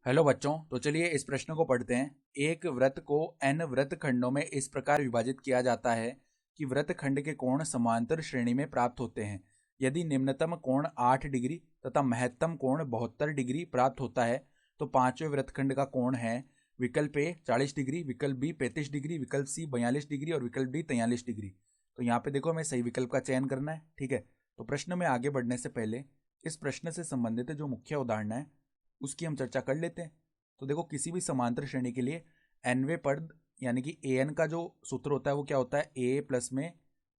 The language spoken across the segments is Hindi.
हेलो बच्चों, तो चलिए इस प्रश्न को पढ़ते हैं। एक वृत्त को n वृत्त खंडों में इस प्रकार विभाजित किया जाता है कि वृत्त खंड के कोण समांतर श्रेणी में प्राप्त होते हैं। यदि निम्नतम कोण 8 डिग्री तथा महत्तम कोण 72 डिग्री प्राप्त होता है तो पांचवें वृत्तखंड का कोण है विकल्प ए 40 डिग्री, विकल्प बी 35 डिग्री, विकल्प सी 42 डिग्री और विकल्प डी 43 डिग्री। तो यहाँ पे देखो हमें सही विकल्प का चयन करना है। ठीक है, तो प्रश्न में आगे बढ़ने से पहले इस प्रश्न से संबंधित जो मुख्य उदाहरण है उसकी हम चर्चा कर लेते हैं। तो देखो किसी भी समांतर श्रेणी के लिए एनवे पद यानी कि ए एन का जो सूत्र होता है वो क्या होता है, ए प्लस में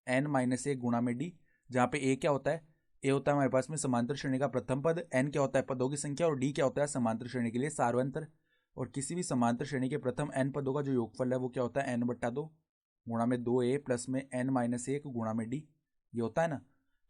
एन माइनस ए गुणा में डी। जहाँ पे ए क्या होता है, ए होता है हमारे पास में समांतर श्रेणी का प्रथम पद, एन क्या होता है पदों की संख्या और डी क्या होता है समांतर श्रेणी के लिए सार्वंतर। और किसी भी समांतर श्रेणी के प्रथम एन पदों का जो योगफल है वो क्या होता है n/2 गुणा में 2a प्लस में n माइनस 1 गुणा में डी, ये होता है ना।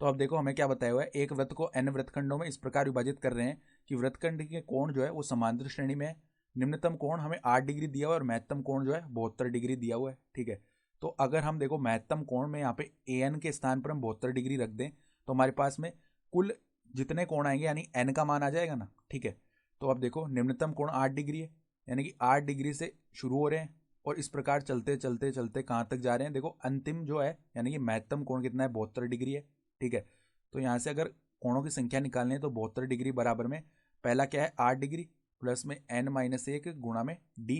तो अब देखो हमें क्या बताया हुआ है, एक वृत्त को n वृत्तखंडों में इस प्रकार विभाजित कर रहे हैं कि वृत्तखंड के कोण जो है वो समांतर श्रेणी में है। निम्नतम कोण हमें 8 डिग्री दिया हुआ है और महत्तम कोण जो है 72 डिग्री दिया हुआ है। ठीक है, तो अगर हम देखो महत्तम कोण में यहाँ पे ए एन के स्थान पर हम 72 डिग्री रख दें तो हमारे पास में कुल जितने कोण आएंगे यानी एन का मान आ जाएगा ना। ठीक है, तो अब देखो निम्नतम कोण 8 डिग्री है यानी कि 8 डिग्री से शुरू हो रहे हैं और इस प्रकार चलते चलते चलते कहाँ तक जा रहे हैं। देखो अंतिम जो है यानी कि महत्तम कोण कितना है 72 डिग्री है। ठीक है, तो यहाँ से अगर कोणों की संख्या निकालनी है तो 72 डिग्री बराबर में पहला क्या है 8 डिग्री प्लस में n माइनस 1 गुणा में d।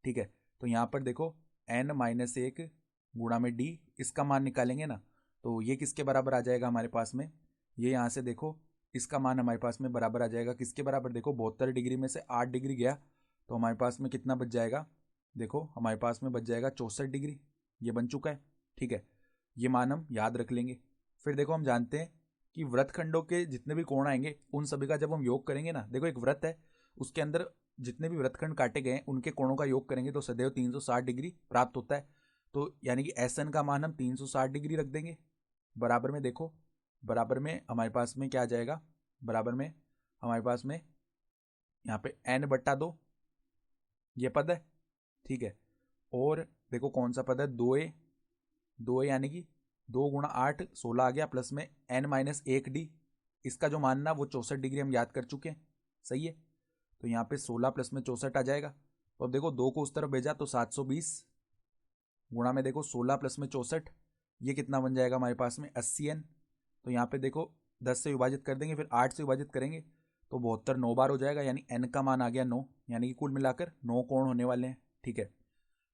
ठीक है, तो यहाँ पर देखो n माइनस 1 गुणा में d इसका मान निकालेंगे ना तो ये किसके बराबर आ जाएगा हमारे पास में, ये यहाँ से देखो इसका मान हमारे पास में बराबर आ जाएगा किसके बराबर, देखो 72 डिग्री में से 8 डिग्री गया तो हमारे पास में कितना बच जाएगा, देखो हमारे पास में बच जाएगा 64 डिग्री, ये बन चुका है। ठीक है, ये मान हम याद रख लेंगे। फिर देखो हम जानते हैं कि वृत्तखंडों के जितने भी कोण आएंगे उन सभी का जब हम योग करेंगे ना, देखो एक वृत्त है उसके अंदर जितने भी वृत्तखंड काटे गए उनके कोणों का योग करेंगे तो सदैव 360 डिग्री प्राप्त होता है। तो यानी कि एस एन का मान हम 360 डिग्री रख देंगे। बराबर में देखो, बराबर में हमारे पास में क्या आ जाएगा, बराबर में हमारे पास में यहाँ पे n/2 ये पद है। ठीक है, और देखो कौन सा पद है 2a यानी कि 2 गुणा 8 16 आ गया प्लस में n माइनस 1d, इसका जो मानना वो 64 डिग्री हम याद कर चुके हैं। सही है, तो यहाँ पे 16 प्लस में 64 आ जाएगा। तो अब देखो 2 को उस तरफ भेजा तो 720 गुणा में देखो 16 प्लस में 64, ये कितना बन जाएगा हमारे पास में 80n। तो यहाँ पे देखो 10 से विभाजित कर देंगे फिर 8 से विभाजित करेंगे तो 72 9 बार हो जाएगा यानी n का मान आ गया 9, यानी कि कुल मिलाकर 9 कोण होने वाले हैं। ठीक है,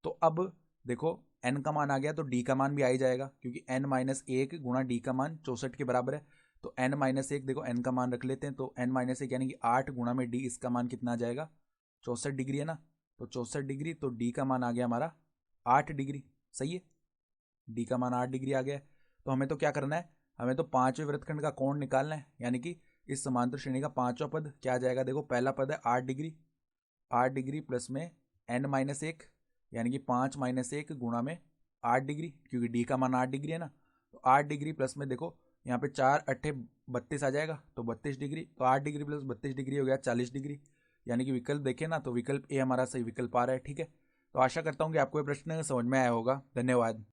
तो अब देखो n का मान आ गया तो d का मान भी आ ही जाएगा क्योंकि n माइनस 1 गुणा d का मान 64 के बराबर है। तो n माइनस 1 देखो n का मान रख लेते हैं तो n माइनस 1 यानी कि 8 गुणा में d, इसका मान कितना आ जाएगा 64 डिग्री है ना। तो 64 डिग्री तो d का मान आ गया हमारा 8 डिग्री। सही है, d का मान 8 डिग्री आ गया है। तो हमें तो क्या करना है, हमें तो पांचवें वृत्तखंड का कोण निकालना है यानी कि इस समांतर श्रेणी का पांचवा पद क्या आ जाएगा, देखो पहला पद है 8 डिग्री, 8 डिग्री प्लस में n माइनस 1 यानी कि 5 माइनस 1 गुणा में 8 डिग्री क्योंकि d का मान 8 डिग्री है ना। तो 8 डिग्री प्लस में देखो यहाँ पे 4 अट्ठे 32 आ जाएगा तो 32 डिग्री, तो 8 डिग्री प्लस 32 डिग्री हो गया 40 डिग्री, यानी कि विकल्प देखें ना तो विकल्प ए हमारा सही विकल्प आ रहा है। ठीक है, तो आशा करता हूँ कि आपको ये प्रश्न समझ में आया होगा। धन्यवाद।